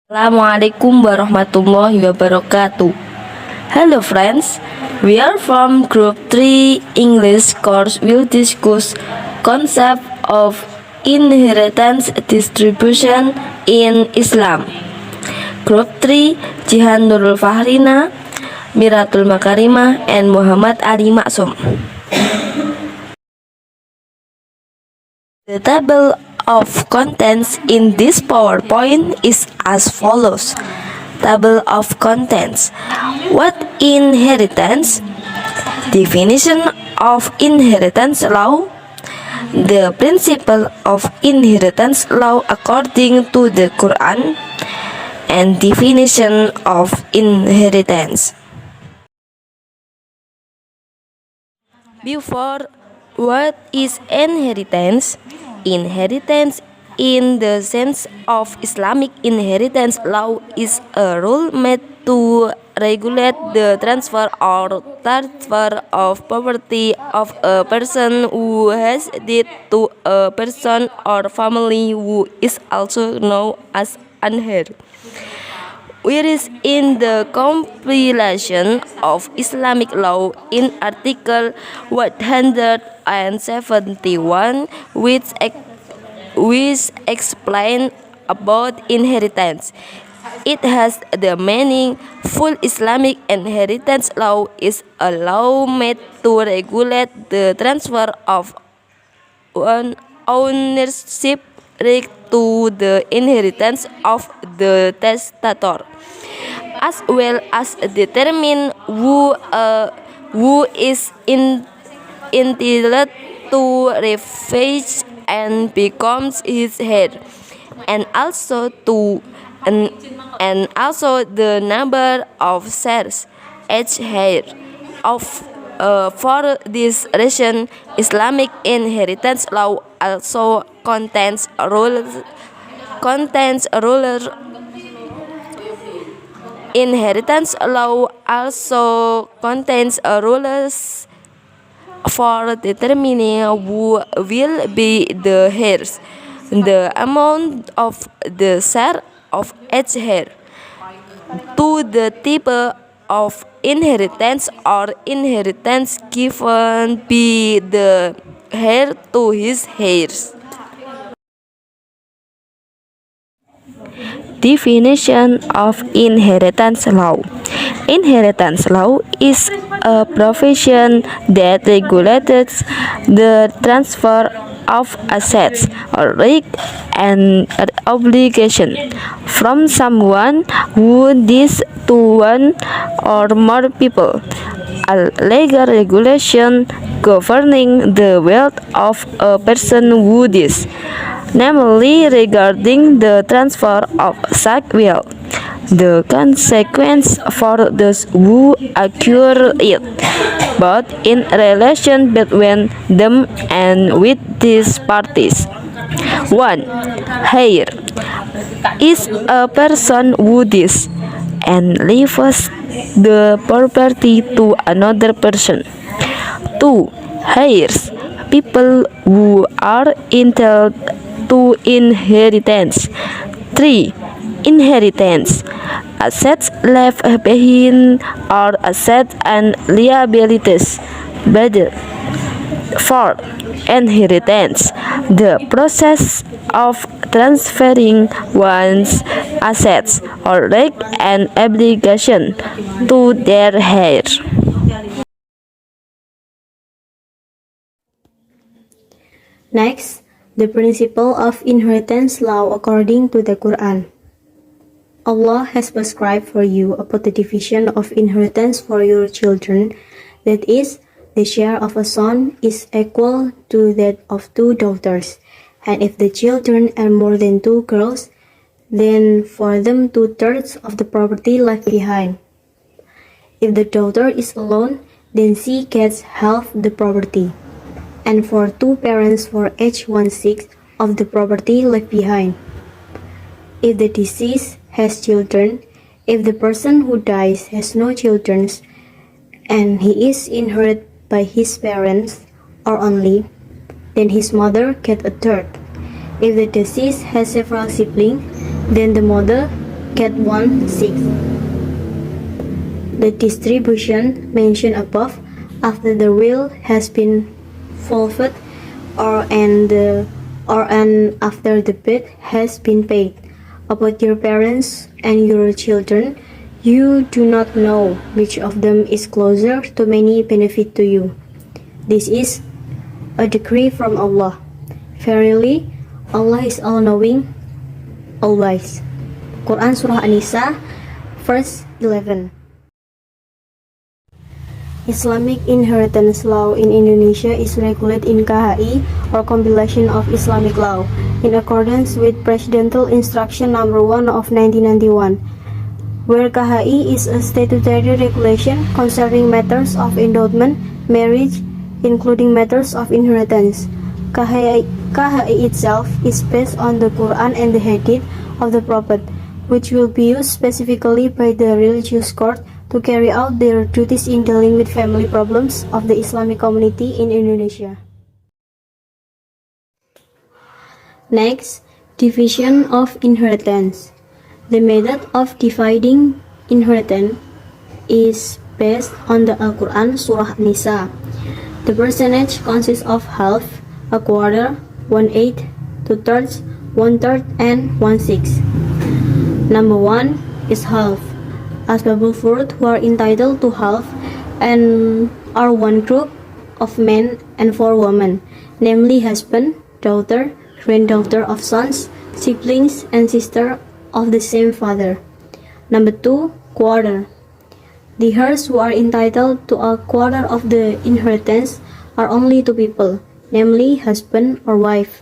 Assalamualaikum warahmatullahi wabarakatuh. Hello friends, we are from Group 3 English course. Will discuss concept of inheritance distribution in Islam. Group 3 JIHAN NURUL FAKHRINA, MIRATUL MAKARIMA, and Muhammad Ali Maksum. The table of contents in this PowerPoint is as follows. Table of contents. What inheritance? Definition of inheritance law. The principle of inheritance law according to the Quran. And definition of inheritance. Before, what is inheritance? Inheritance in the sense of Islamic inheritance law is a rule made to regulate the transfer or transfer of property of a person who has died to a person or family who is also known as an heir. Whereas in the compilation of Islamic law in Article 171, which explain about inheritance. It has the meaning: full Islamic inheritance law is a law made to regulate the transfer of ownership right to the inheritance of the testator, as well as determine who is entitled to revenge and becomes his heir, and also the number of shares each heir of. For this reason, Islamic inheritance law also contains rules. Inheritance law also contains rules for determining who will be the heirs, the amount of the share of each heir, to the type of inheritance or inheritance given by the heir to his heirs. Definition of inheritance law. Inheritance law is a provision that regulates the transfer of assets, rights, and obligation from someone who dies to one or more people. A legal regulation governing the wealth of a person who dies, namely regarding the transfer of such wealth, the consequence for those who acquire it, both in relation between them and with these parties. 1. Heir is a person who dies and leaves the property to another person. 2. Heirs, people who are entitled to inheritance. 3. Inheritance, assets left behind or assets and liabilities. 4. Inheritance, the process of transferring one's assets or rights and obligation to their heir. Next, the principle of inheritance law according to the Quran. Allah has prescribed for you about the division of inheritance for your children, that is, the share of a son is equal to that of 2 daughters, and if the children are more than 2 girls, then for them 2/3 of the property left behind. If the daughter is alone, then she gets half the property, and for 2 parents for each 1/6 of the property left behind. If the deceased has children, if the person who dies has no children, and he is inherited by his parents or only, then his mother gets 1/3. If the deceased has several siblings, then the mother Cat 1 6. The distribution mentioned above after the will has been fulfilled or after the bill has been paid. About your parents and your children, you do not know which of them is closer to many benefit to you. This is a decree from Allah. Verily, Allah is all-knowing, all-wise. Quran Surah An-Nisa, verse 11. Islamic inheritance law in Indonesia is regulated in KHI or compilation of Islamic law in accordance with Presidential Instruction Number 1 of 1991, where KHI is a statutory regulation concerning matters of endowment, marriage, including matters of inheritance. KHI itself is based on the Quran and the Hadith of the Prophet, which will be used specifically by the religious court to carry out their duties in dealing with family problems of the Islamic community in Indonesia. Next, division of inheritance. The method of dividing inheritance is based on the Al-Quran Surah An-Nisa. The percentage consists of half, a quarter, 1/8, 2/3, 1/3, and 1/6. Number 1 is half. Asbabul Furud who are entitled to half and are one group of men and 4 women, namely husband, daughter, granddaughter of sons, siblings, and sister of the same father. Number 2, quarter. The heirs who are entitled to a quarter of the inheritance are only 2 people, namely husband or wife.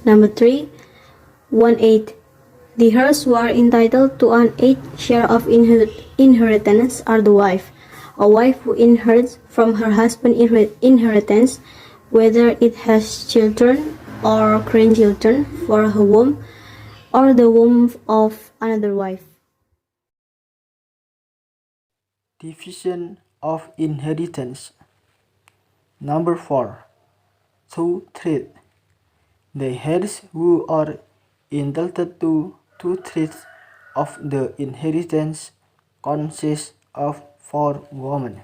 Number 3, 1/8. The heirs who are entitled to an 8th share of inheritance are the wife. A wife who inherits from her husband's inheritance, whether it has children or grandchildren for her womb or the womb of another wife. Division of inheritance. Number 4. 2/3. The heirs who are entitled to 2/3 of the inheritance consist of 4 women.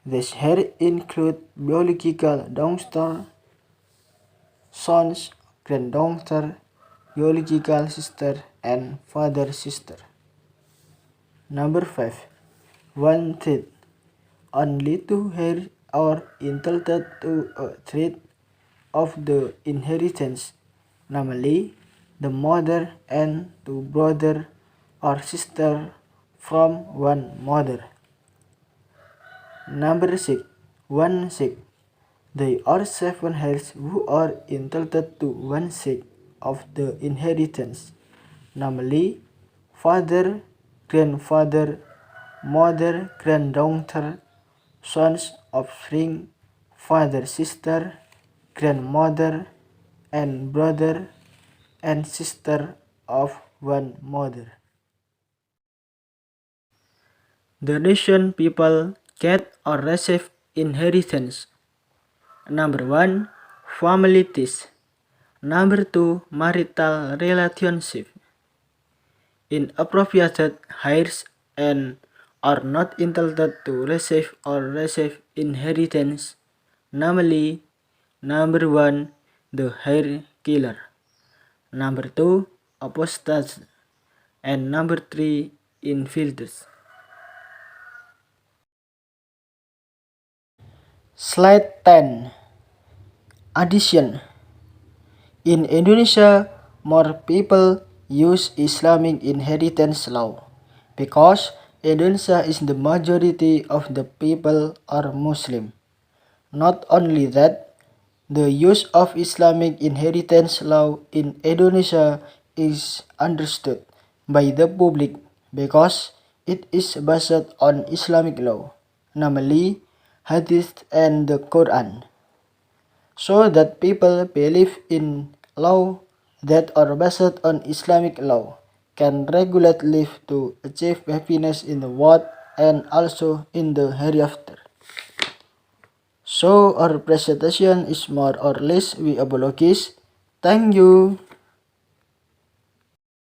These heirs include biological daughter, sons, granddaughter, biological sister, and father sister. Number 5. 1/3. Only 2 heirs are entitled to a third of the inheritance, namely the mother and 2 brothers or sisters from one mother. Number 6. 1/6. There are 7 heirs who are entitled to 1/6 of the inheritance, namely father, grandfather, mother, granddaughter, sons, offspring, father, sister, grandmother, and brother and sister of one mother. The nation people get or receive inheritance. Number 1. Family ties. Number 2. Marital relationship. Inappropriate heirs and are not entitled to receive or receive inheritance, namely number 1. The heir killer. Number 2. Apostates. And number 3. Infidels. Slide 10. Addition. In Indonesia, more people use Islamic inheritance law because Indonesia is the majority of the people are Muslim. Not only that, the use of Islamic inheritance law in Indonesia is understood by the public because it is based on Islamic law, namely Hadith and the Quran, so that people believe in law that are based on Islamic law can regulate life to achieve happiness in the world and also in the hereafter. So our presentation is more or less we apologize. Thank you.